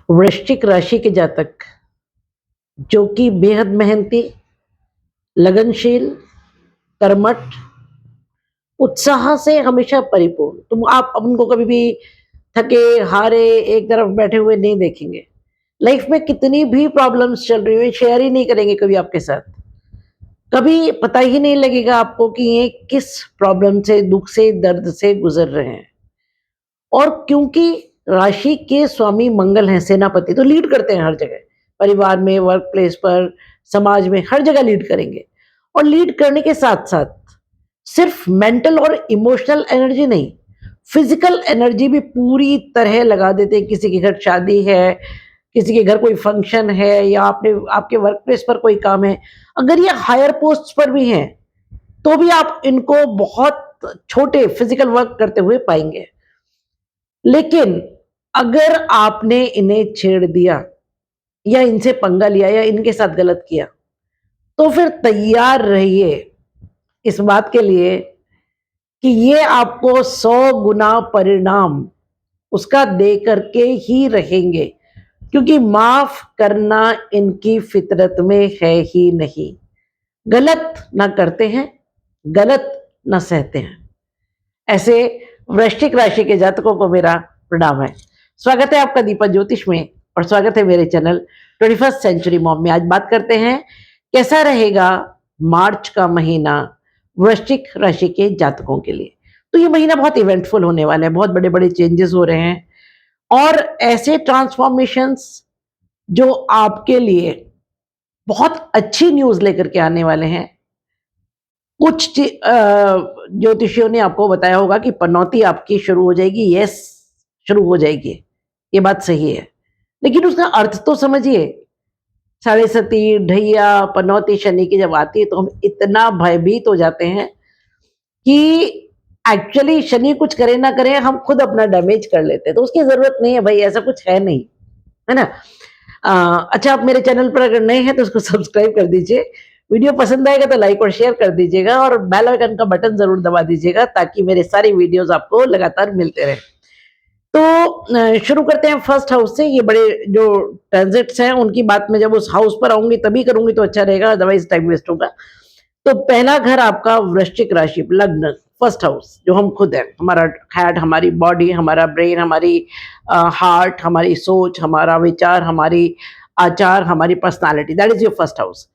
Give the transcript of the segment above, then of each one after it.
वृश्चिक राशि के जातक जो कि बेहद मेहनती, लगनशील, कर्मठ, उत्साह से हमेशा परिपूर्ण, तुम आप उनको कभी भी थके हारे एक तरफ बैठे हुए नहीं देखेंगे। लाइफ में कितनी भी प्रॉब्लम्स चल रही हुई शेयर ही नहीं करेंगे कभी आपके साथ। कभी पता ही नहीं लगेगा आपको कि ये किस प्रॉब्लम से, दुख से, दर्द से गुजर रहे हैं। और क्योंकि राशि के स्वामी मंगल हैं, सेनापति, तो लीड करते हैं हर जगह, परिवार में, वर्क प्लेस पर, समाज में, हर जगह लीड करेंगे। और लीड करने के साथ साथ सिर्फ मेंटल और इमोशनल एनर्जी नहीं, फिजिकल एनर्जी भी पूरी तरह लगा देते हैं। किसी के घर शादी है, किसी के घर कोई फंक्शन है, या आपने आपके वर्क प्लेस पर कोई काम है, अगर ये हायर पोस्ट पर भी हैं तो भी आप इनको बहुत छोटे फिजिकल वर्क करते हुए पाएंगे। लेकिन अगर आपने इन्हें छेड़ दिया या इनसे पंगा लिया या इनके साथ गलत किया, तो फिर तैयार रहिए इस बात के लिए कि ये आपको 100 गुना परिणाम उसका दे करके ही रहेंगे, क्योंकि माफ करना इनकी फितरत में है ही नहीं। गलत ना करते हैं, गलत ना सहते हैं। ऐसे वृश्चिक राशि के जातकों को मेरा प्रणाम है। स्वागत है आपका दीपक ज्योतिष में, और स्वागत है मेरे चैनल 21st सेंचुरी मॉम में। आज बात करते हैं कैसा रहेगा मार्च का महीना वृश्चिक राशि के जातकों के लिए। तो ये महीना बहुत इवेंटफुल होने वाला है, बहुत बड़े बड़े चेंजेस हो रहे हैं, और ऐसे ट्रांसफॉर्मेशंस जो आपके लिए बहुत अच्छी न्यूज लेकर के आने वाले हैं। कुछ ज्योतिषियों ने आपको बताया होगा कि पनौती आपकी शुरू हो जाएगी। यस, शुरू हो जाएगी, ये बात सही है, लेकिन उसका अर्थ तो समझिए। साढ़े सती, ढैया, पनौती शनि की जब आती है तो हम इतना भयभीत हो जाते हैं कि एक्चुअली शनि कुछ करे ना करे, हम खुद अपना डैमेज कर लेते हैं। तो उसकी जरूरत नहीं है भाई, ऐसा कुछ है नहीं, है ना। अच्छा, आप मेरे चैनल पर अगर नए हैं तो उसको सब्सक्राइब कर दीजिए, वीडियो पसंद आएगा तो लाइक और शेयर कर दीजिएगा, और बेल आइकन का बटन जरूर दबा दीजिएगा ताकि मेरे सारे वीडियोस आपको लगातार मिलते रहे। तो शुरू करते हैं फर्स्ट हाउस से। ये बड़े जो ट्रांजिट्स हैं उनकी बात मैं जब उस हाउस पर आऊंगी तभी करूंगी तो अच्छा रहेगा, अदरवाइज टाइम वेस्ट होगा। तो पहला घर आपका वृश्चिक राशि, लग्न, फर्स्ट हाउस, जो हम खुद हैं, हमारा हेड, हमारी बॉडी, हमारा ब्रेन, हमारी हार्ट, हमारी सोच, हमारा विचार, हमारी आचार, हमारी personality, that is your first house.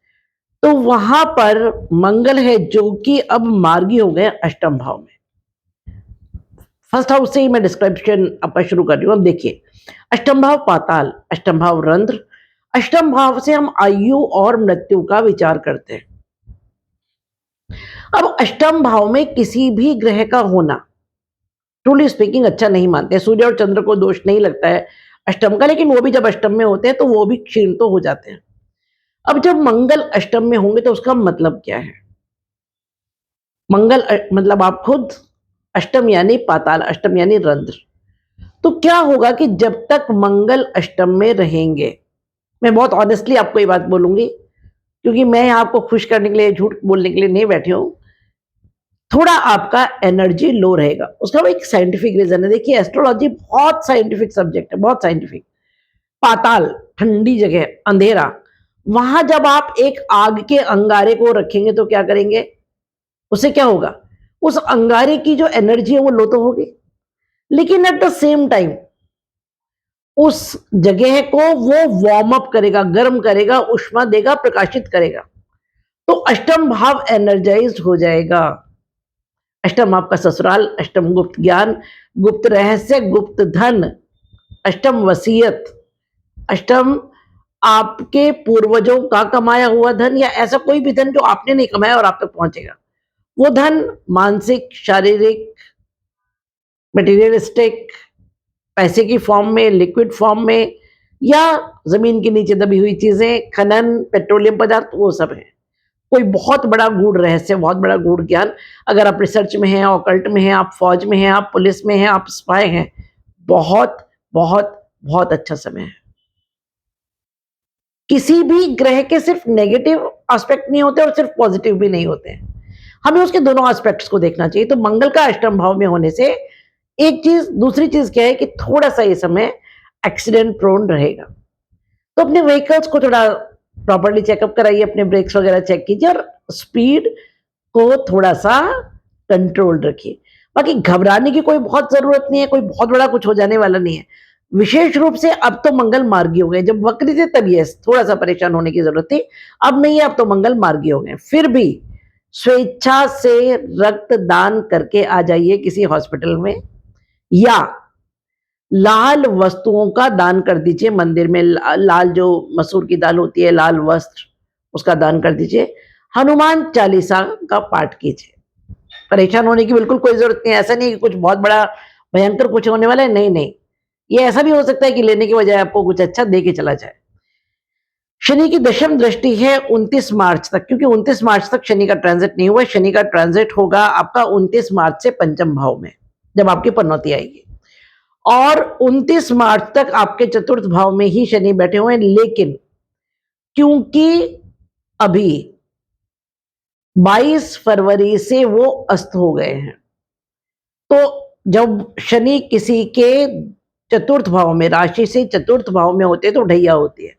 तो वहां पर मंगल है जो कि अब मार्गी हो गए अष्टम भाव में। फर्स्ट हाउस से ही मैं डिस्क्रिप्शन आपका शुरू कर रही हूँ। अब देखिए, अष्टम भाव पाताल, अष्टम भाव रंध्र, अष्टम भाव से हम आयु और मृत्यु का विचार करते हैं। अब अष्टम भाव में किसी भी ग्रह का होना ट्रूली स्पीकिंग अच्छा नहीं मानते। सूर्य और चंद्र को दोष नहीं लगता है अष्टम का, लेकिन वो भी जब अष्टम में होते हैं तो वो भी क्षीण तो हो जाते हैं। अब जब मंगल अष्टम में होंगे तो उसका मतलब क्या है? मंगल मतलब आप खुद, अष्टम यानी पाताल, अष्टम यानी रंध्र। तो क्या होगा कि जब तक मंगल अष्टम में रहेंगे, मैं बहुत ऑनेस्टली आपको ये बात बोलूंगी, क्योंकि मैं आपको खुश करने के लिए, झूठ बोलने के लिए नहीं बैठी हूं, थोड़ा आपका एनर्जी लो रहेगा। उसका एक साइंटिफिक रीजन है। देखिए, एस्ट्रोलॉजी बहुत साइंटिफिक सब्जेक्ट है, बहुत साइंटिफिक। पाताल, ठंडी जगह, अंधेरा, वहां जब आप एक आग के अंगारे को रखेंगे तो क्या करेंगे? उससे क्या होगा? उस अंगारे की जो एनर्जी है वो लो तो होगी, लेकिन एट द सेम टाइम उस जगह को वो वार्म अप करेगा, गर्म करेगा, उष्मा देगा, प्रकाशित करेगा। तो अष्टम भाव एनर्जाइज्ड हो जाएगा। अष्टम आपका ससुराल, अष्टम गुप्त ज्ञान, गुप्त रहस्य, गुप्त धन, अष्टम वसीयत, अष्टम आपके पूर्वजों का कमाया हुआ धन, या ऐसा कोई भी धन जो आपने नहीं कमाया और आप तक पहुंचेगा। वो धन मानसिक, शारीरिक, मटेरियलिस्टिक, पैसे की फॉर्म में, लिक्विड फॉर्म में, या जमीन के नीचे दबी हुई चीजें, खनन, पेट्रोलियम पदार्थ, वो सब है। कोई बहुत बड़ा गूढ़ रहस्य, बहुत बड़ा गूढ़ ज्ञान, अगर आप रिसर्च में हैं, ऑकल्ट में हैं, आप फौज में हैं, आप पुलिस में हैं, आप स्पाई हैं, बहुत बहुत बहुत अच्छा समय है। किसी भी ग्रह के सिर्फ नेगेटिव एस्पेक्ट नहीं होते और सिर्फ पॉजिटिव भी नहीं होते हैं, हमें उसके दोनों एस्पेक्ट्स को देखना चाहिए। तो मंगल का अष्टम भाव में होने से एक चीज, दूसरी चीज क्या है कि थोड़ा सा ये समय एक्सीडेंट प्रोन रहेगा। तो अपने व्हीकल्स को थोड़ा प्रॉपर्ली चेकअप कराइए, अपने ब्रेक्स वगैरह चेक कीजिए और स्पीड को थोड़ा-सा कंट्रोल रखिए। बाकी घबराने की कोई बहुत ज़रूरत नहीं है, कोई बहुत बड़ा कुछ हो जाने वाला नहीं है। विशेष रूप से अब तो मंगल मार्गी हो गए, जब वक्री थे तब यस थोड़ा-सा परेशान होने की ज़रूरत थी, अब नहीं है, अब तो मंगल मार्गी हो गए। फिर भी स्वेच्छा से रक्तदान करके आ जाइए किसी हॉस्पिटल में, या लाल वस्तुओं का दान कर दीजिए मंदिर में। लाल जो मसूर की दाल होती है, लाल वस्त्र, उसका दान कर दीजिए। हनुमान चालीसा का पाठ कीजिए। परेशान होने की बिल्कुल कोई ज़रूरत नहीं है। ऐसा नहीं है कि कुछ बहुत बड़ा भयंकर कुछ होने वाला है, नहीं, नहीं। ये ऐसा भी हो सकता है कि लेने की बजाय आपको कुछ अच्छा दे के चला जाए। शनि की दशम दृष्टि है 29 मार्च तक, क्योंकि 29 मार्च तक शनि का ट्रांजिट नहीं हुआ। शनि का ट्रांजिट होगा आपका 29 मार्च से पंचम भाव में, जब आपकी पनौती आएगी। और 29 मार्च तक आपके चतुर्थ भाव में ही शनि बैठे हुए हैं, लेकिन क्योंकि अभी 22 फरवरी से वो अस्त हो गए हैं, तो जब शनि किसी के चतुर्थ भाव में, राशि से चतुर्थ भाव में होते हैं तो ढैया होती है।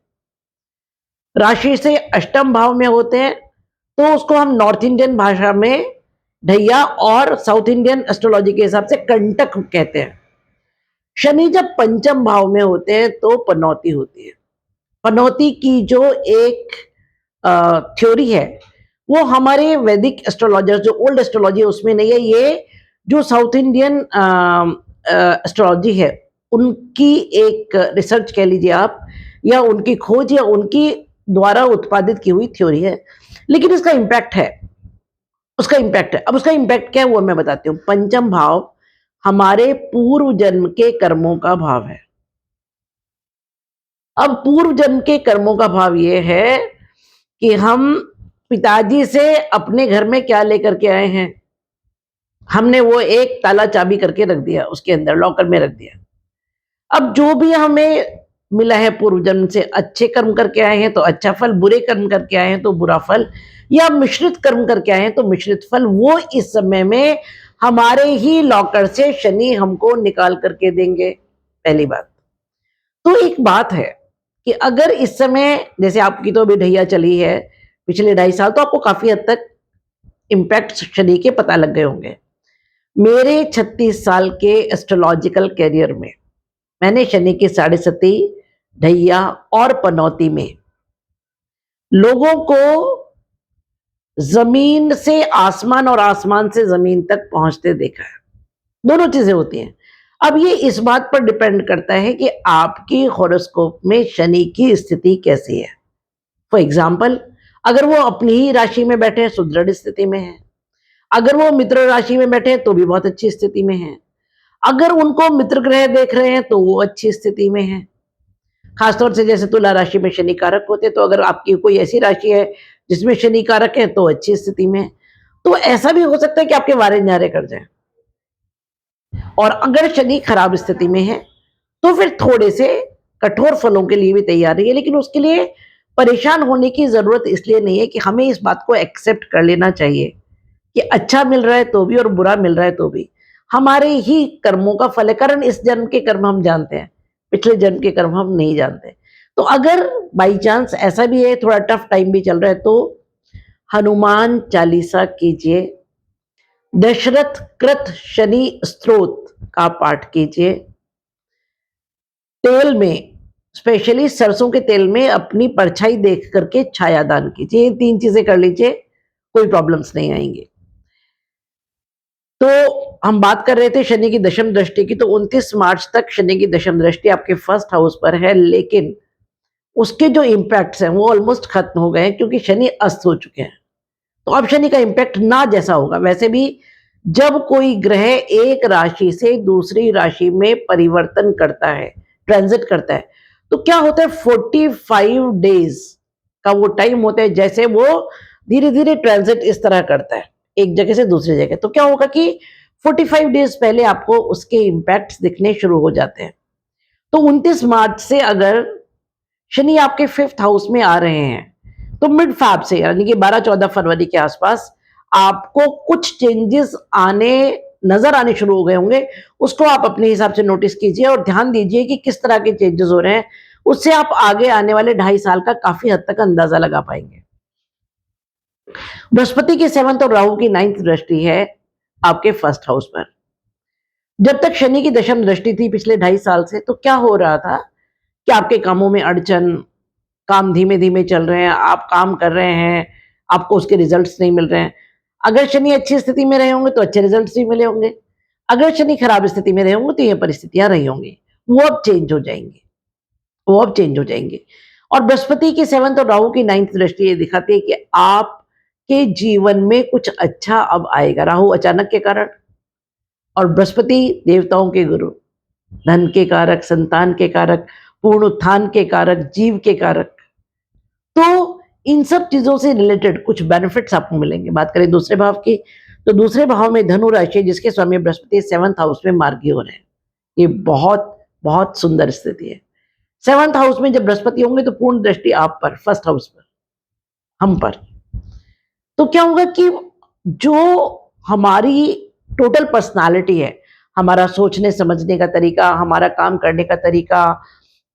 राशि से अष्टम भाव में होते हैं तो उसको हम नॉर्थ इंडियन भाषा में ढैया और साउथ इंडियन एस्ट्रोलॉजी के हिसाब से कंटक कहते हैं। शनि जब पंचम भाव में होते हैं तो पनौती होती है। पनौती की जो एक थ्योरी है, वो हमारे वैदिक एस्ट्रोलॉजर, जो ओल्ड एस्ट्रोलॉजी है उसमें नहीं है। ये जो साउथ इंडियन एस्ट्रोलॉजी है, उनकी एक रिसर्च कह लीजिए आप, या उनकी खोज, या उनकी द्वारा उत्पादित की हुई थ्योरी है। लेकिन इसका इम्पैक्ट है, उसका इम्पैक्ट है। अब उसका इम्पैक्ट क्या है वो मैं बताती हूँ। पंचम भाव हमारे पूर्व जन्म के कर्मों का भाव है। अब पूर्व जन्म के कर्मों का भाव ये है कि हम पिताजी से अपने घर में क्या लेकर के आए हैं, हमने वो एक ताला चाबी करके रख दिया, उसके अंदर लॉकर में रख दिया। अब जो भी हमें मिला है पूर्व जन्म से, अच्छे कर्म करके आए हैं तो अच्छा फल, बुरे कर्म करके आए हैं तो बुरा फल, या मिश्रित कर्म करके आए हैं तो मिश्रित फल, वो इस समय में हमारे ही लॉकर से शनि हमको निकाल करके देंगे। पहली बात तो एक बात है कि अगर इस समय, जैसे आपकी तो अभी ढैया चली है पिछले 2.5 साल, तो आपको काफी हद तक इम्पैक्ट शनि के पता लग गए होंगे। मेरे 36 साल के एस्ट्रोलॉजिकल कैरियर में मैंने शनि की 7.5 ढैया और पनौती में लोगों को जमीन से आसमान और आसमान से जमीन तक पहुंचते देखा है। दोनों चीजें होती हैं। अब ये इस बात पर डिपेंड करता है कि आपकी हॉरोस्कोप में शनि की स्थिति कैसी है। फॉर एग्जाम्पल, अगर वो अपनी ही राशि में बैठे हैं, सुदृढ़ स्थिति में है। अगर वो मित्र राशि में बैठे हैं तो भी बहुत अच्छी स्थिति में है। अगर उनको मित्र ग्रह देख रहे हैं तो वो अच्छी स्थिति में है। खासतौर से जैसे तुला राशि में शनि कारक होते, तो अगर आपकी कोई ऐसी राशि है जिसमें शनि कारक है तो अच्छी स्थिति में है। तो ऐसा भी हो सकता है कि आपके वारे न्यारे कर जाए। और अगर शनि खराब स्थिति में है तो फिर थोड़े से कठोर फलों के लिए भी तैयार रहिए, लेकिन उसके लिए परेशान होने की जरूरत इसलिए नहीं है। कि हमें इस बात को एक्सेप्ट कर लेना चाहिए कि अच्छा मिल रहा है तो भी और बुरा मिल रहा है तो भी हमारे ही कर्मों का फल है। कारण इस जन्म के कर्म हम जानते हैं, पिछले जन्म के कर्म हम नहीं जानते। तो अगर बाई चांस ऐसा भी है, थोड़ा टफ टाइम भी चल रहा है, तो हनुमान चालीसा कीजिए, दशरथ कृत शनि स्तोत्र का पाठ कीजिए, तेल में, स्पेशली सरसों के तेल में अपनी परछाई देख करके छाया दान कीजिए। ये 3 चीजें कर लीजिए, कोई प्रॉब्लम्स नहीं आएंगी। तो हम बात कर रहे थे शनि की दशम दृष्टि की। तो 29 मार्च तक शनि की दशम दृष्टि आपके फर्स्ट हाउस पर है, लेकिन उसके जो इम्पैक्ट्स हैं वो ऑलमोस्ट खत्म हो गए हैं, क्योंकि शनि अस्त हो चुके हैं। तो अब शनि का इम्पैक्ट ना जैसा होगा। वैसे भी जब कोई ग्रह एक राशि से दूसरी राशि में परिवर्तन करता है, ट्रांजिट करता है, तो क्या होता है, 45 डेज का वो टाइम होता है, जैसे वो धीरे धीरे ट्रांजिट इस तरह करता है एक जगह से दूसरी जगह। तो क्या होगा कि 45 डेज पहले आपको उसके इम्पैक्ट्स दिखने शुरू हो जाते हैं। तो 29 मार्च से अगर शनि आपके 5th हाउस में आ रहे हैं, तो मिड फैब से, यानी कि 12-14 फरवरी के आसपास आपको कुछ चेंजेस आने नजर आने शुरू हो गए होंगे, उसको आप अपने हिसाब से नोटिस कीजिए और ध्यान दीजिए कि किस तरह के चेंजेस हो रहे हैं। उससे आप आगे आने वाले 2.5 साल का काफी हद तक अंदाजा लगा पाएंगे। बृहस्पति की 7th और राहु की 9th दृष्टि है आपके फर्स्ट हाउस पर। जब तक शनि की दशम दृष्टि थी पिछले 2.5 साल से, तो क्या हो रहा था कि आपके कामों में अड़चन, काम धीमे धीमे चल रहे हैं, आप काम कर रहे हैं, आपको उसके रिजल्ट्स नहीं मिल रहे हैं। अगर शनि अच्छी स्थिति में रहे होंगे तो अच्छे रिजल्ट्स भी मिले होंगे, अगर शनि खराब स्थिति में रहे होंगे तो ये परिस्थितियां रही होंगी। वो अब चेंज हो जाएंगी, वो अब चेंज हो जाएंगे। और बृहस्पति की 7th और राहु की 9th दृष्टि ये दिखाती है कि आपके जीवन में कुछ अच्छा अब आएगा। राहु अचानक के कारण और बृहस्पति देवताओं के गुरु, धन के कारक, संतान के कारक, पूर्ण उत्थान के कारक, जीव के कारक। तो इन सब चीजों से रिलेटेड कुछ बेनिफिट्स आपको मिलेंगे। बात करें दूसरे भाव की, तो दूसरे भाव में धनु राशि जिसके स्वामी बृहस्पति 7th हाउस में मार्गी हो रहे हैं। ये बहुत बहुत सुंदर स्थिति है। 7th हाउस में जब बृहस्पति होंगे तो पूर्ण दृष्टि आप पर, फर्स्ट हाउस पर, हम पर। तो क्या होगा कि जो हमारी टोटल पर्सनालिटी है, हमारा सोचने समझने का तरीका, हमारा काम करने का तरीका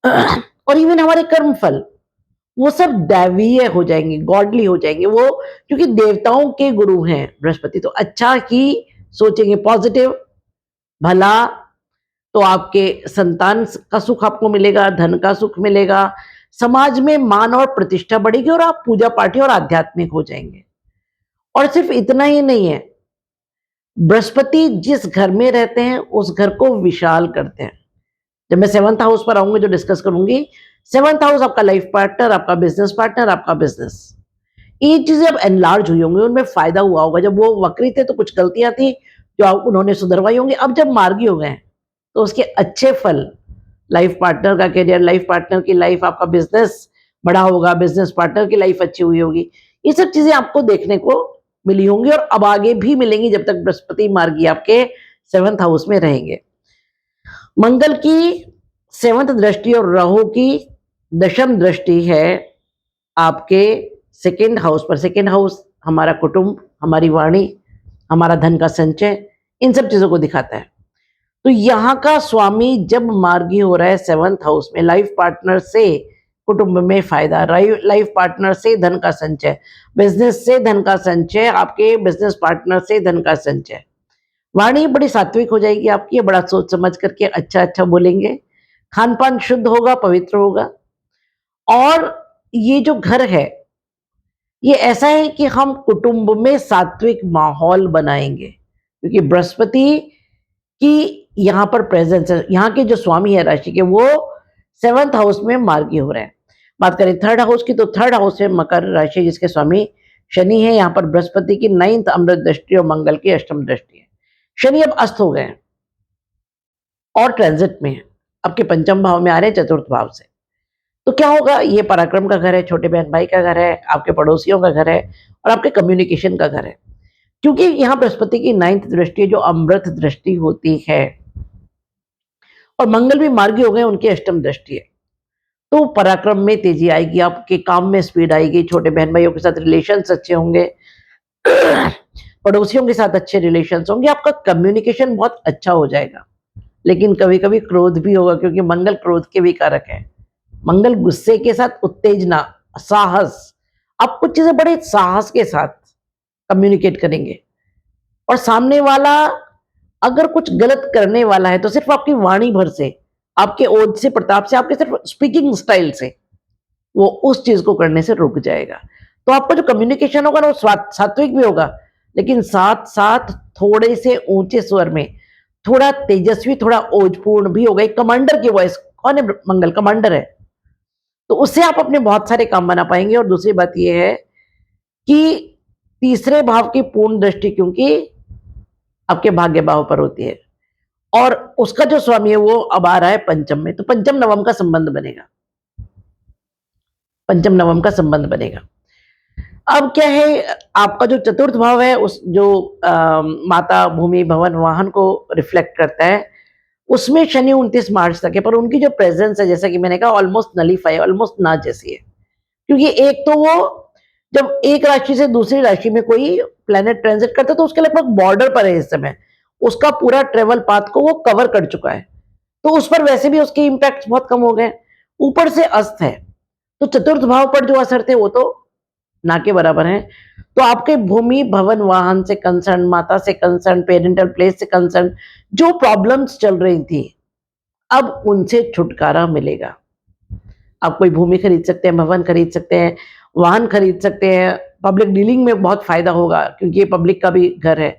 और इवन हमारे कर्म फल, वो सब दैवीय हो जाएंगे, गॉडली हो जाएंगे। वो क्योंकि देवताओं के गुरु हैं बृहस्पति, तो अच्छा ही सोचेंगे, पॉजिटिव, भला। तो आपके संतान का सुख आपको मिलेगा, धन का सुख मिलेगा, समाज में मान और प्रतिष्ठा बढ़ेगी और आप पूजा पाठी और आध्यात्मिक हो जाएंगे। और सिर्फ इतना ही नहीं है, बृहस्पति जिस घर में रहते हैं उस घर को विशाल करते हैं। जब मैं 7th हाउस पर आऊंगी जो डिस्कस करूंगी, 7th हाउस आपका लाइफ पार्टनर, आपका बिजनेस पार्टनर, आपका बिजनेस, ये चीजें अब एनलार्ज हुई होंगी, उनमें फायदा हुआ होगा। जब वो वक्री थे तो कुछ गलतियां थी जो उन्होंने सुधरवाई होंगी। अब जब मार्गी हो गए हैं तो उसके अच्छे फल, लाइफ पार्टनर का करियर, लाइफ पार्टनर की लाइफ, आपका बिजनेस बड़ा होगा, बिजनेस पार्टनर की लाइफ अच्छी हुई होगी। ये सब चीजें आपको देखने को मिली होंगी और अब आगे भी मिलेंगी जब तक बृहस्पति मार्गी आपके 7th हाउस में रहेंगे। मंगल की 7th दृष्टि और राहु की दशम दृष्टि है आपके 2nd हाउस पर। 2nd हाउस हमारा कुटुंब, हमारी वाणी, हमारा धन का संचय, इन सब चीजों को दिखाता है। तो यहाँ का स्वामी जब मार्गी हो रहा है 7th हाउस में, लाइफ पार्टनर से कुटुंब में फायदा, लाइफ पार्टनर से धन का संचय, बिजनेस से धन का संचय, आपके बिजनेस पार्टनर से धन का संचय। वाणी बड़ी सात्विक हो जाएगी आपकी, बड़ा सोच समझ करके अच्छा अच्छा बोलेंगे, खान पान शुद्ध होगा, पवित्र होगा। और ये जो घर है ये ऐसा है कि हम कुटुंब में सात्विक माहौल बनाएंगे, क्योंकि बृहस्पति की यहाँ पर प्रेजेंस है। यहाँ के जो स्वामी है राशि के, वो 7th हाउस में मार्गी हो रहे हैं। बात करें 3rd हाउस की, तो 3rd हाउस में मकर राशि जिसके स्वामी शनि है। यहाँ पर बृहस्पति की 9th अमृत दृष्टि और मंगल की अष्टम दृष्टि है। शनि अब अस्त हो गए हैं और ट्रांजिट में है, आपके पंचम भाव में आ रहे हैं, चतुर्थ भाव से। तो क्या होगा, ये पराक्रम का घर है, छोटे बहन भाई का घर है, आपके पड़ोसियों का घर है और आपके कम्युनिकेशन का घर है। क्योंकि यहाँ बृहस्पति की 9th दृष्टि है जो अमृत दृष्टि होती है और मंगल भी मार्गी हो गए, उनकी अष्टम दृष्टि है। तो पराक्रम में तेजी आएगी, आपके काम में स्पीड आएगी, छोटे बहन भाइयों के साथ रिलेशंस अच्छे होंगे, पड़ोसियों के साथ अच्छे रिलेशंस होंगे, आपका कम्युनिकेशन बहुत अच्छा हो जाएगा। लेकिन कभी कभी क्रोध भी होगा, क्योंकि मंगल क्रोध के भी कारक है। मंगल गुस्से के साथ उत्तेजना, साहस, आप कुछ चीजें बड़े साहस के साथ कम्युनिकेट करेंगे और सामने वाला अगर कुछ गलत करने वाला है तो सिर्फ आपकी वाणी भर से, आपके ओज से, प्रताप से, आपके सिर्फ स्पीकिंग स्टाइल से वो उस चीज को करने से रुक जाएगा। तो आपका जो कम्युनिकेशन होगा ना, वो सात्विक भी होगा, लेकिन साथ साथ थोड़े से ऊंचे स्वर में, थोड़ा तेजस्वी, थोड़ा ओजपूर्ण भी होगा। एक कमांडर की वॉइस, कौन है मंगल, कमांडर है, तो उससे आप अपने बहुत सारे काम बना पाएंगे। और दूसरी बात यह है कि तीसरे भाव की पूर्ण दृष्टि क्योंकि आपके भाग्य भाव पर होती है और उसका जो स्वामी है वो अब आ रहा है पंचम में, तो पंचम नवम का संबंध बनेगा, पंचम नवम का संबंध बनेगा। अब क्या है, आपका जो चतुर्थ भाव है, उस जो माता, भूमि, भवन, वाहन को रिफ्लेक्ट करता है, उसमें शनि 29 मार्च तक है। पर उनकी जो प्रेजेंस है, जैसा कि मैंने कहा, ऑलमोस्ट नलीफाई, ऑलमोस्ट ना जैसी है। क्योंकि एक तो वो जब एक राशि से दूसरी राशि में कोई प्लेनेट ट्रांजिट करता है तो उसके लगभग बॉर्डर पर है इस समय, उसका पूरा ट्रेवल पाथ को वो कवर कर चुका है, तो उस पर वैसे भी उसके इम्पैक्ट बहुत कम हो गए। ऊपर से अस्त है, तो चतुर्थ भाव पर जो असर थे वो तो ना के बराबर हैं। तो आपके भूमि भवन वाहन से कंसर्न, माता से कंसर्न, पेरेंटल प्लेस से कंसर्न जो प्रॉब्लम्स चल रही थी, अब उनसे छुटकारा मिलेगा। आप कोई भूमि खरीद सकते हैं, भवन खरीद सकते हैं, वाहन खरीद सकते हैं, पब्लिक डीलिंग में बहुत फायदा होगा क्योंकि ये पब्लिक का भी घर है।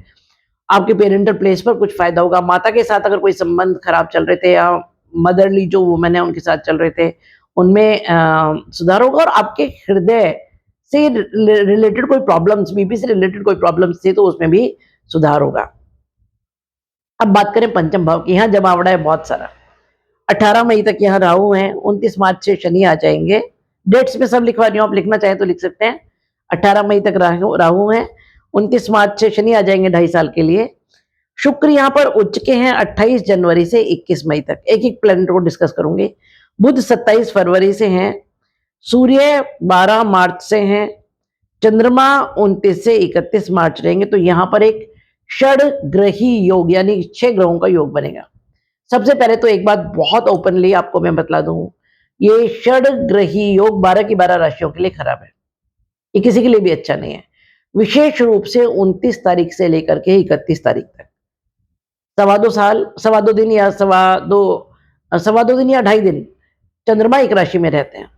आपके पेरेंटल प्लेस पर कुछ फायदा होगा। माता के साथ अगर कोई संबंध खराब चल रहे थे या मदरली जो वुमेन है उनके साथ चल रहे थे, उनमें सुधार होगा। और आपके हृदय से रिलेटेड कोई प्रॉब्लम्स, बीपी से रिलेटेड कोई प्रॉब्लम्स थे तो उसमें भी सुधार होगा। अब बात करें पंचम भाव की, यहाँ जमावड़ा है बहुत सारा। 18 मई तक यहाँ राहु है, 29 मार्च से शनि आ जाएंगे। डेट्स पे सब लिखवा रही हूँ, आप लिखना चाहें तो लिख सकते हैं। 18 मई तक राहु है, 29 मार्च से शनि आ जाएंगे 2.5 साल के लिए। शुक्र यहाँ पर उच्च के हैं 28 जनवरी से 21 मई तक। एक एक प्लैनेट को डिस्कस करूंगी। बुध 27 फरवरी से हैं, सूर्य 12 मार्च से हैं, चंद्रमा 29 से 31 मार्च रहेंगे। तो यहाँ पर एक षड ग्रही योग यानी 6 ग्रहों का योग बनेगा। सबसे पहले तो एक बात बहुत ओपनली आपको मैं बतला दूं, ये षड ग्रही योग 12 की 12 राशियों के लिए खराब है, ये किसी के लिए भी अच्छा नहीं है। विशेष रूप से 29 तारीख से लेकर के 31 तारीख तक, सवा दो साल, सवा दो दिन या सवा दो दिन या 2.5 दिन चंद्रमा एक राशि में रहते हैं।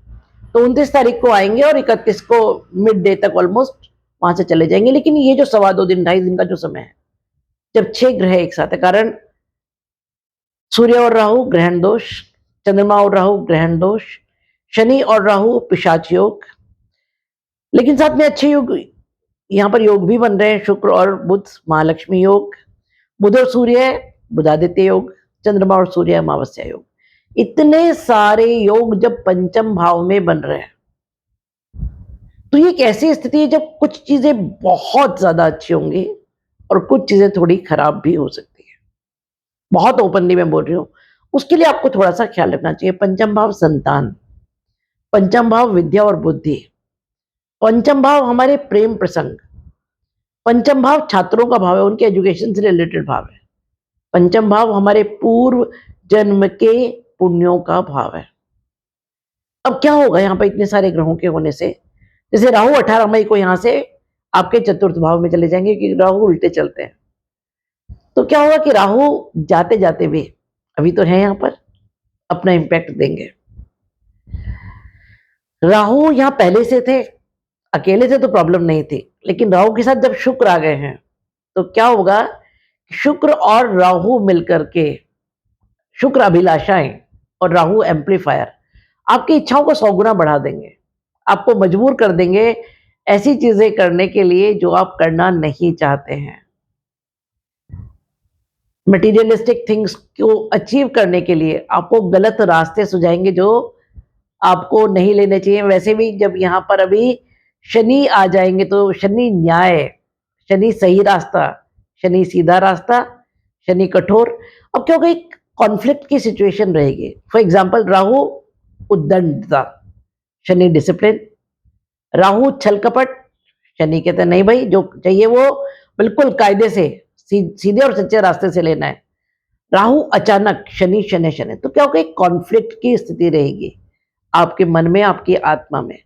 तो 29 तारीख को आएंगे और 31 को मिड डे तक ऑलमोस्ट वहां से चले जाएंगे। लेकिन ये जो सवा दो दिन 2.5 दिन का जो समय है, जब 6 ग्रह एक साथ है, कारण सूर्य और राहु ग्रहण दोष, चंद्रमा और राहु ग्रहण दोष, शनि और राहु पिशाच योग, लेकिन साथ में अच्छे योग यहाँ पर योग भी बन रहे हैं। शुक्र और बुध महालक्ष्मी योग, बुध और सूर्य बुधादित्य योग, चंद्रमा और सूर्य अमावस्या योग। इतने सारे योग जब पंचम भाव में बन रहे हैं, तो ये एक ऐसी स्थिति है जब कुछ चीजें बहुत ज्यादा अच्छी होंगी और कुछ चीजें थोड़ी खराब भी हो सकती है। बहुत ओपनली मैं बोल रही हूँ। उसके लिए आपको थोड़ा सा ख्याल रखना चाहिए। पंचम भाव संतान, पंचम भाव विद्या और बुद्धि, पंचम भाव हमारे प्रेम प्रसंग, पंचम भाव छात्रों का भाव है, उनके एजुकेशन से रिलेटेड भाव है। पंचम भाव हमारे पूर्व जन्म के पुण्यों का भाव है। अब क्या होगा यहाँ पर इतने सारे ग्रहों के होने से? जैसे राहु 18 मई को यहाँ से आपके चतुर्थ भाव में चले जाएंगे क्योंकि राहु उल्टे चलते हैं। तो क्या होगा कि राहु जाते जाते भी, अभी तो है यहाँ पर, अपना इंपैक्ट देंगे। राहु यहाँ पहले से थे, अकेले से तो प्रॉब्लम नहीं थी, लेकिन राहु के साथ जब शुक्र आ गए हैं तो क्या होगा, शुक्र और राहु मिलकर के, शुक्र अभिलाषाएं और राहु एम्पलीफायर, आपकी इच्छाओं को 100 गुना बढ़ा देंगे। आपको मजबूर कर देंगे ऐसी चीजें करने के लिए जो आप करना नहीं चाहते हैं। मटीरियलिस्टिक थिंग्स को अचीव करने के लिए आपको गलत रास्ते सुझाएंगे जो आपको नहीं लेने चाहिए। वैसे भी जब यहाँ पर अभी शनि आ जाएंगे तो शनि न्याय, शनि सही रास्ता, शनि सीधा रास्ता, शनि कठोर। अब क्या होगा, एक कॉन्फ्लिक्ट की सिचुएशन रहेगी। फॉर एग्जाम्पल राहु उद्दंडता, शनि डिसिप्लिन, राहु छल कपट, शनि कहते हैं नहीं भाई जो चाहिए वो बिल्कुल कायदे से सीधे और सच्चे रास्ते से लेना है। राहु अचानक, शनि शनि शनि। तो क्या होगा, एक कॉन्फ्लिक्ट की स्थिति रहेगी आपके मन में, आपकी आत्मा में।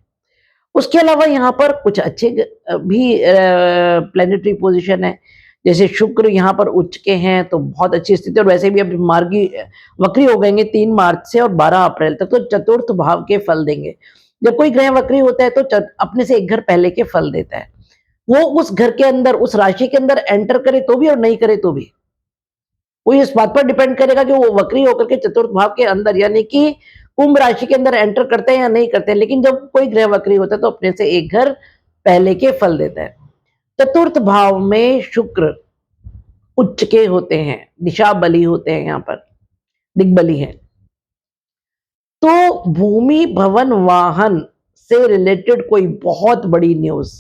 उसके अलावा यहाँ पर कुछ अच्छे भी प्लेनेटरी पोजीशन है। जैसे शुक्र यहाँ पर उच्च के हैं तो बहुत अच्छी स्थिति, और वैसे भी अब मार्गी वक्री हो गएंगे 3 मार्च से और 12 अप्रैल तक, तो चतुर्थ भाव के फल देंगे। जब कोई ग्रह वक्री होता है तो अपने से एक घर पहले के फल देता है। वो उस घर के अंदर, उस राशि के अंदर एंटर करे तो भी और नहीं करे तो भी, वो इस बात पर डिपेंड करेगा कि वो वक्री होकर के चतुर्थ भाव के अंदर यानी कि कुंभ राशि के अंदर एंटर करते हैं या नहीं करते हैं। लेकिन जब कोई ग्रह वक्री होता है तो अपने से एक घर पहले के फल देता है। चतुर्थ भाव में शुक्र उच्च के होते हैं, दिशा बली होते हैं, यहाँ पर दिग्बली है। तो भूमि भवन वाहन से रिलेटेड कोई बहुत बड़ी न्यूज,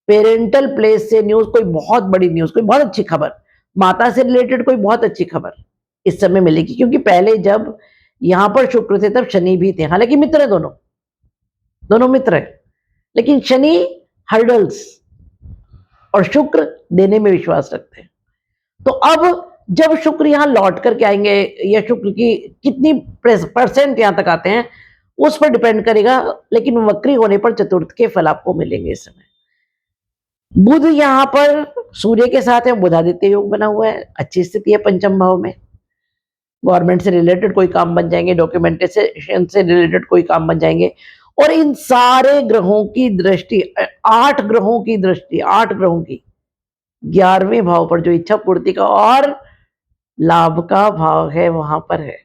पेरेंटल प्लेस से न्यूज, कोई बहुत बड़ी न्यूज, कोई बहुत अच्छी खबर, माता से रिलेटेड कोई बहुत अच्छी खबर इस समय मिलेगी। क्योंकि पहले जब यहां पर शुक्र थे तब शनि भी थे, हालांकि मित्र है, दोनों दोनों मित्र है, लेकिन शनि हर्डल्स और शुक्र देने में विश्वास रखते हैं। तो अब जब शुक्र यहाँ लौट करके आएंगे या शुक्र की कितनी परसेंट यहाँ तक आते हैं उस पर डिपेंड करेगा, लेकिन वक्री होने पर चतुर्थ के फल आपको मिलेंगे इस समय। बुध यहाँ पर सूर्य के साथ है, बुधादित्य योग बना हुआ है, अच्छी स्थिति है पंचम भाव में। गवर्नमेंट से रिलेटेड कोई काम बन जाएंगे, डॉक्यूमेंटेशन से रिलेटेड कोई काम बन जाएंगे। और इन सारे ग्रहों की दृष्टि 8 ग्रहों की दृष्टि 8 ग्रहों की 11वें भाव पर जो इच्छा पूर्ति का और लाभ का भाव है वहां पर है,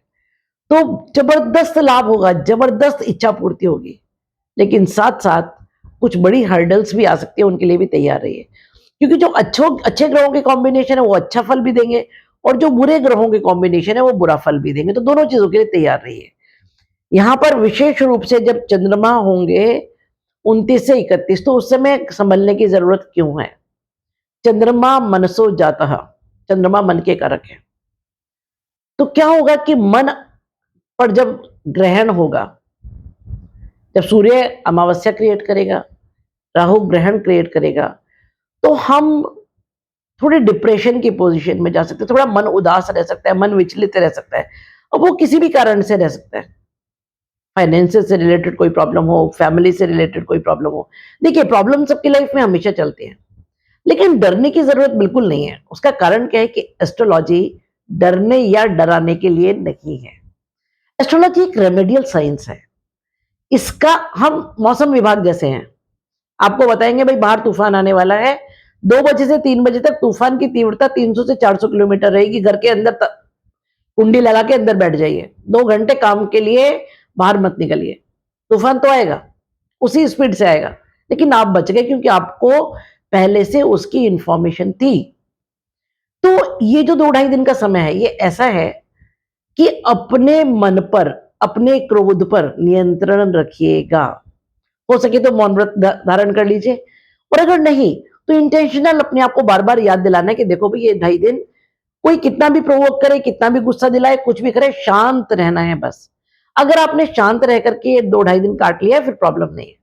तो जबरदस्त लाभ होगा, जबरदस्त इच्छा पूर्ति होगी। लेकिन साथ साथ कुछ बड़ी हर्डल्स भी आ सकती है, उनके लिए भी तैयार रहिए, क्योंकि जो अच्छे ग्रहों के कॉम्बिनेशन है वो अच्छा फल भी देंगे और जो बुरे ग्रहों के कॉम्बिनेशन है वो बुरा फल भी देंगे, तो दोनों चीजों के लिए तैयार रहिए। यहाँ पर विशेष रूप से जब चंद्रमा होंगे 29 से 31, तो उस समय संभलने की जरूरत क्यों है? चंद्रमा मनसो जाता, चंद्रमा मन के कारक है। तो क्या होगा कि मन पर जब ग्रहण होगा, जब सूर्य अमावस्या क्रिएट करेगा, राहु ग्रहण क्रिएट करेगा, तो हम थोड़े डिप्रेशन की पोजीशन में जा सकते हैं, थोड़ा मन उदास रह सकता है, मन विचलित रह सकता है, और वो किसी भी कारण से रह सकता है। फाइनेंसेस से रिलेटेड कोई प्रॉब्लम हो, फैमिली से रिलेटेड कोई प्रॉब्लम हो। देखिए, प्रॉब्लम सबकी लाइफ में हमेशा चलती है, लेकिन डरने की जरूरत बिल्कुल नहीं है। उसका कारण क्या है कि एस्ट्रोलॉजी डरने या डराने के लिए नहीं है। एस्ट्रोलॉजी एक रेमेडियल साइंस है। इसका हम मौसम विभाग जैसे हैं, आपको बताएंगे भाई बाहर तूफान आने वाला है, 2 बजे से 3 बजे तक तूफान की तीव्रता 300 से 400 किलोमीटर रहेगी, घर के अंदर कुंडी लगा के अंदर बैठ जाइए, 2 घंटे काम के लिए बाहर मत निकलिए, तूफान तो आएगा, उसी स्पीड से आएगा, लेकिन आप बच गए क्योंकि आपको पहले से उसकी इंफॉर्मेशन थी। तो ये जो 2 ढाई दिन का समय है, ये ऐसा है कि अपने मन पर, अपने क्रोध पर नियंत्रण रखिएगा। हो सके तो मौन व्रत धारण कर लीजिए, और अगर नहीं तो इंटेंशनल अपने आप को बार बार याद दिलाना है कि देखो भाई ये 2.5 दिन कोई कितना भी प्रोवोक करे, कितना भी गुस्सा दिलाए, कुछ भी करे, शांत रहना है बस। अगर आपने शांत रह करके 2 ढाई दिन काट लिया फिर प्रॉब्लम नहीं है।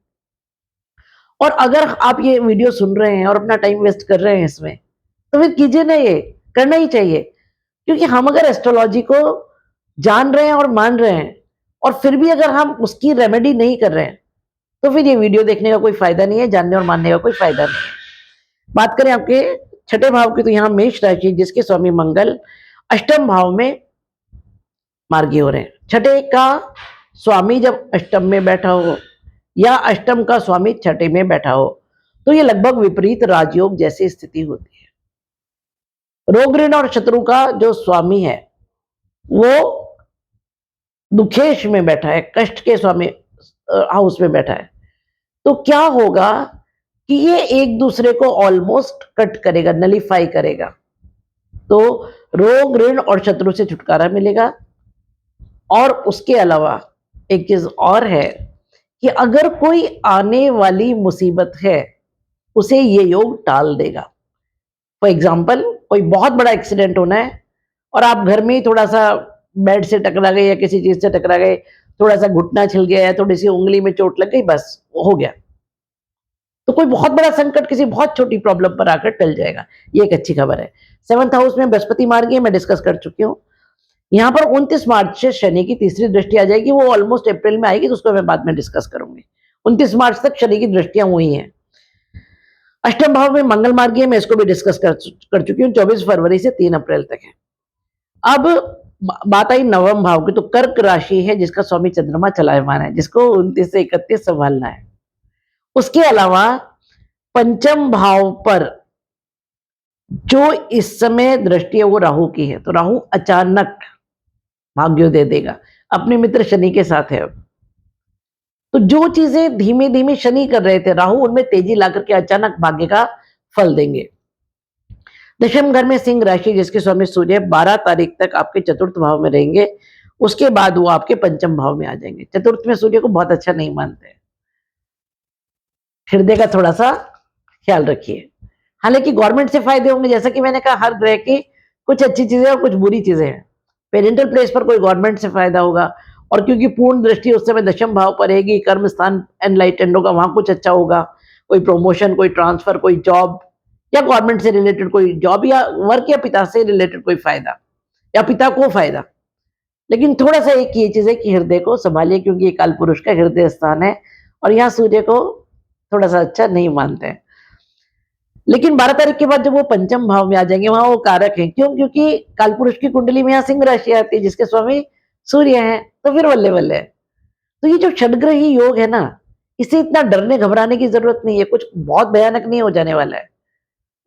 और अगर आप ये वीडियो सुन रहे हैं और अपना टाइम वेस्ट कर रहे हैं इसमें, तो फिर कीजिए ना, ये करना ही चाहिए। क्योंकि हम अगर एस्ट्रोलॉजी को जान रहे हैं और मान रहे हैं और फिर भी अगर हम उसकी रेमेडी नहीं कर रहे हैं, तो फिर ये वीडियो देखने का कोई फायदा नहीं है, जानने और मानने का कोई फायदा नहीं है। बात करें आपके छठे भाव की, तो यहाँ मेष राशि जिसके स्वामी मंगल अष्टम भाव में मार्गी हो रहे हैं। छठे का स्वामी जब अष्टम में बैठा हो या अष्टम का स्वामी छठे में बैठा हो, तो ये लगभग विपरीत राजयोग जैसी स्थिति होती है। रोग ऋण और शत्रु का जो स्वामी है वो दुखेश में बैठा है, कष्ट के स्वामी हाउस में बैठा है, तो क्या होगा कि ये एक दूसरे को ऑलमोस्ट कट करेगा, नलीफाई करेगा। तो रोग ऋण और शत्रु से छुटकारा मिलेगा। और उसके अलावा एक चीज और है कि अगर कोई आने वाली मुसीबत है उसे ये योग टाल देगा। फॉर एग्जाम्पल, कोई बहुत बड़ा एक्सीडेंट होना है और आप घर में ही थोड़ा सा बेड से टकरा गए या किसी चीज से टकरा गए, थोड़ा सा घुटना छिल गया या थोड़ी सी उंगली में चोट लग गई, बस हो गया। तो कोई बहुत बड़ा संकट किसी बहुत छोटी प्रॉब्लम पर आकर टल जाएगा, ये एक अच्छी खबर है। 7th हाउस में बृहस्पति मार्गी है, मैं डिस्कस कर चुकी हूँ। यहाँ पर 29 मार्च से शनि की तीसरी दृष्टि आ जाएगी, वो ऑलमोस्ट अप्रैल में आएगी, तो उसको मैं बाद में डिस्कस करूंगी। 29 मार्च तक शनि की दृष्टियां हुई हैं। अष्टम भाव में मंगल मार्गी है, मैं इसको भी डिस्कस कर चुकी हूँ, 24 फरवरी से 3 अप्रैल तक है। अब बात आई नवम भाव की, तो कर्क राशि है जिसका स्वामी चंद्रमा चलायमान है, जिसको 29 से 31 संभालना है। उसके अलावा पंचम भाव पर जो इस समय दृष्टि है वो राहु की है, तो राहु अचानक भाग्योदय देगा, अपने मित्र शनि के साथ है। तो जो चीजें धीमे धीमे शनि कर रहे थे, राहु उनमें तेजी ला करके अचानक भाग्य का फल देंगे। दशम घर में सिंह राशि जिसके स्वामी सूर्य 12 तारीख तक आपके चतुर्थ भाव में रहेंगे, उसके बाद वो आपके पंचम भाव में आ जाएंगे। चतुर्थ में सूर्य को बहुत अच्छा नहीं मानते, हृदय का थोड़ा सा ख्याल रखिए। हालांकि गवर्नमेंट से फायदे होंगे, जैसा कि मैंने कहा, हर ग्रह की कुछ अच्छी चीजें और कुछ बुरी चीजें हैं। पेरेंटल प्लेस पर कोई गवर्नमेंट से फायदा होगा, और क्योंकि पूर्ण दृष्टि उस समय दशम भाव पर रहेगी, कर्म स्थान एनलाइटेंड होगा, वहां कुछ अच्छा होगा, कोई प्रमोशन, कोई ट्रांसफर, कोई जॉब, या गवर्नमेंट से रिलेटेड कोई जॉब या वर्क या पिता से रिलेटेड कोई फायदा या पिता को फायदा। लेकिन थोड़ा-सा एक ये चीज़ है कि हृदय को सँभालिए क्योंकि ये कालपुरुष का हृदय स्थान है और यहाँ सूर्य को थोड़ा-सा अच्छा नहीं मानते हैं। लेकिन 12 तारीख के बाद जब वो पंचम भाव में आ जाएँगे, वहाँ वो कारक हैं। क्यों? क्योंकि कालपुरुष की कुंडली में यहाँ सिंह राशि आती है जिसके स्वामी सूर्य हैं, तो फिर बल्ले-बल्ले है। तो ये जो षडग्रही योग है ना, इससे इतना डरने घबराने की ज़रूरत नहीं है, कुछ बहुत भयानक नहीं हो जाने वाला है।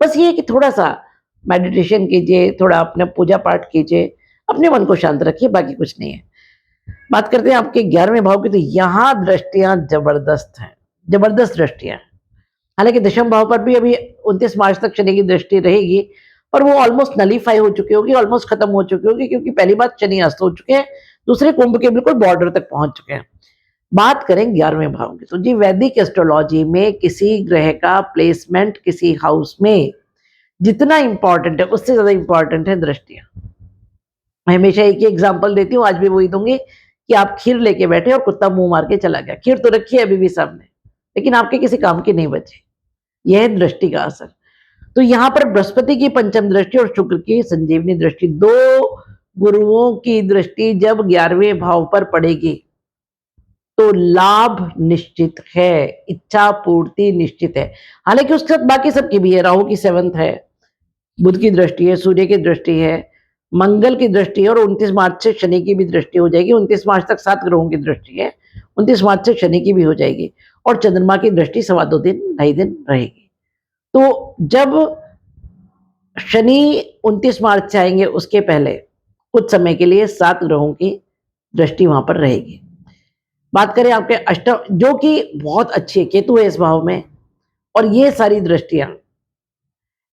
बस ये है कि थोड़ा-सा मेडिटेशन कीजिए, थोड़ा अपना पूजा-पाठ कीजिए, अपने मन को शांत रखिए, बाकी कुछ नहीं है। बात करते हैं आपके 11वें भाव की, तो यहाँ दृष्टियाँ ज़बरदस्त हैं, ज़बरदस्त दृष्टियाँ हैं। हालाँकि दशम भाव पर भी अभी 29 मार्च तक शनि की दृष्टि रहेगी, पर वो ऑलमोस्ट नलीफाई हो चुकी होगी, ऑलमोस्ट खत्म हो चुकी होगी क्योंकि पहली बात शनि अस्त हो चुके हैं, दूसरे कुंभ के बिल्कुल बॉर्डर तक पहुँच चुके हैं। बात करें 11वें भाव की, तो जी वैदिक एस्ट्रोलॉजी में किसी ग्रह का प्लेसमेंट किसी हाउस में जितना इम्पोर्टेंट है, उससे ज़्यादा इम्पोर्टेंट है दृष्टियाँ। मैं हमेशा एक ही एग्ज़ाम्पल देती हूँ, आज भी वही दूँगी कि आप खीर लेके बैठे और कुत्ता मुँह मार के चला गया। खीर तो रखी है अभी भी सामने, लेकिन आपके किसी काम की नहीं बची। यह है दृष्टि का असर। तो यहाँ पर बृहस्पति की पंचम दृष्टि और शुक्र की संजीवनी दृष्टि, 2 गुरुओं की दृष्टि जब 11वें भाव पर पड़ेगी, तो लाभ निश्चित है, इच्छा पूर्ति निश्चित है। हालाँकि उसके साथ बाकी सबकी भी है, राहु की 7th है, बुध की दृष्टि है, सूर्य की दृष्टि है, मंगल की दृष्टि है और 29 मार्च से शनि की भी दृष्टि हो जाएगी। 29 मार्च तक 7 ग्रहों की दृष्टि है, 29 मार्च से शनि की भी हो जाएगी और चंद्रमा की दृष्टि सवा 2 दिन, ढाई दिन रहेगी। तो जब शनि 29 मार्च से आएंगे उसके पहले कुछ समय के लिए 7 ग्रहों की दृष्टि वहां पर रहेगी। बात करें आपके अष्टम, जो कि बहुत अच्छी है, केतु है इस भाव में, और ये सारी दृष्टियां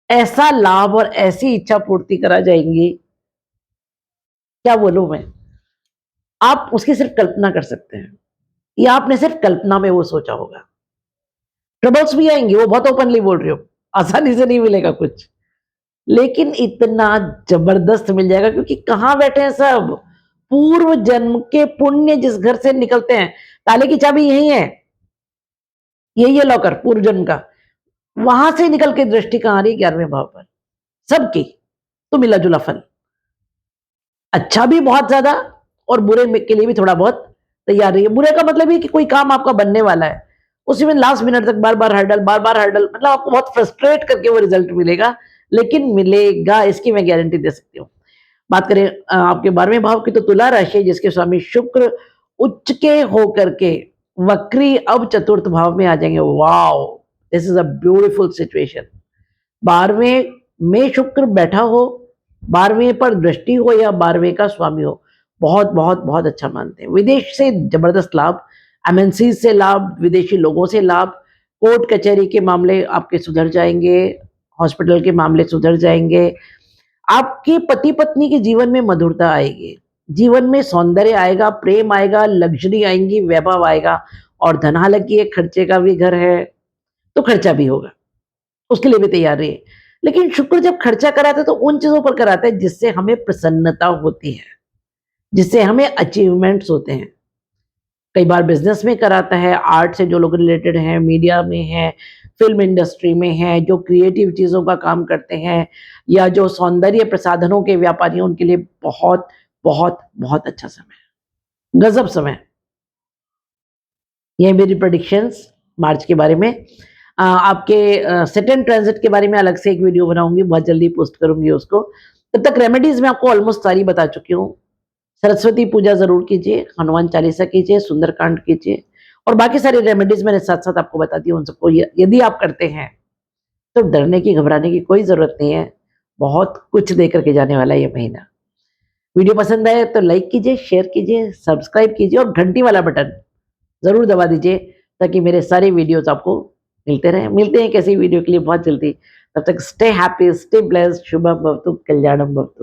ऐसा लाभ और ऐसी इच्छा पूर्ति करा जाएंगी, क्या बोलूं मैं, आप उसकी सिर्फ कल्पना कर सकते हैं या आपने सिर्फ कल्पना में वो सोचा होगा। ट्रबल्स भी आएंगे, वो बहुत ओपनली बोल रही हो, आसानी से नहीं मिलेगा कुछ, लेकिन इतना जबरदस्त मिल जाएगा क्योंकि कहां बैठे हैं सब, पूर्व जन्म के पुण्य जिस घर से निकलते हैं, ताले की चाबी यही है, यही है लॉकर पूर्व जन्म का, वहां से निकल के दृष्टि कहां आ रही है 11वें भाव पर, सबकी। तो मिला जुला फल, अच्छा भी बहुत ज्यादा और बुरे के लिए भी थोड़ा बहुत तैयार रही है। बुरे का मतलब ये कि कोई काम आपका बनने वाला है, उसी में लास्ट मिनट तक बार बार हर्डल, मतलब आपको बहुत फ्रस्ट्रेट करके वो रिजल्ट मिलेगा, लेकिन मिलेगा, इसकी मैं गारंटी दे सकती हूँ। बात करें आपके 12वें भाव की, तो तुला राशि जिसके स्वामी शुक्र उच्च के होकर के वक्री अब चतुर्थ भाव में आ जाएंगे। Wow, this is a beautiful situation. 12वें में शुक्र बैठा हो, 12वें पर दृष्टि हो या 12वें का स्वामी हो, बहुत बहुत बहुत अच्छा मानते हैं। विदेश से जबरदस्त लाभ, एमएनसी से लाभ, विदेशी लोगों से लाभ, कोर्ट कचहरी के मामले आपके सुधर जाएंगे, हॉस्पिटल के मामले सुधर जाएंगे, आपके पति पत्नी के जीवन में मधुरता आएगी, जीवन में सौंदर्य आएगा, प्रेम आएगा, लग्जरी आएंगी, वैभव आएगा और धन, हालांकि एक खर्चे का भी घर है तो खर्चा भी होगा, उसके लिए भी तैयार रहिए। लेकिन शुक्र जब खर्चा कराता है तो उन चीजों पर कराता है जिससे हमें प्रसन्नता होती है, जिससे हमें अचीवमेंट्स होते हैं। कई बार बिजनेस में कराता है, आर्ट से जो लोग रिलेटेड हैं, मीडिया में है, फिल्म इंडस्ट्री में है, जो क्रिएटिव चीज़ों का काम करते हैं या जो सौंदर्य प्रसाधनों के व्यापारी हैं, उनके लिए बहुत बहुत बहुत अच्छा समय है, गजब समय है। ये मेरी प्रेडिक्शंस मार्च के बारे में। आपके सेटन ट्रांजिट के बारे में अलग से एक वीडियो बनाऊंगी, बहुत जल्दी पोस्ट करूंगी उसको। तब तक रेमेडीज में आपको ऑलमोस्ट सारी बता चुकी हूँ। सरस्वती पूजा जरूर कीजिए, हनुमान चालीसा कीजिए, सुंदरकांड कीजिए और बाकी सारी रेमेडीज मैंने साथ साथ आपको बता दी, उन सबको यदि आप करते हैं तो डरने की घबराने की कोई जरूरत नहीं है, बहुत कुछ दे करके जाने वाला है ये महीना। वीडियो पसंद आए तो लाइक कीजिए, शेयर कीजिए, सब्सक्राइब कीजिए और घंटी वाला बटन जरूर दबा दीजिए ताकि मेरे सारे वीडियोस आपको मिलते रहें। मिलते हैं कैसी वीडियो के लिए बहुत जल्दी, तब तक stay happy, stay blessed, Shubham भवतु, कल्याणम भवतु।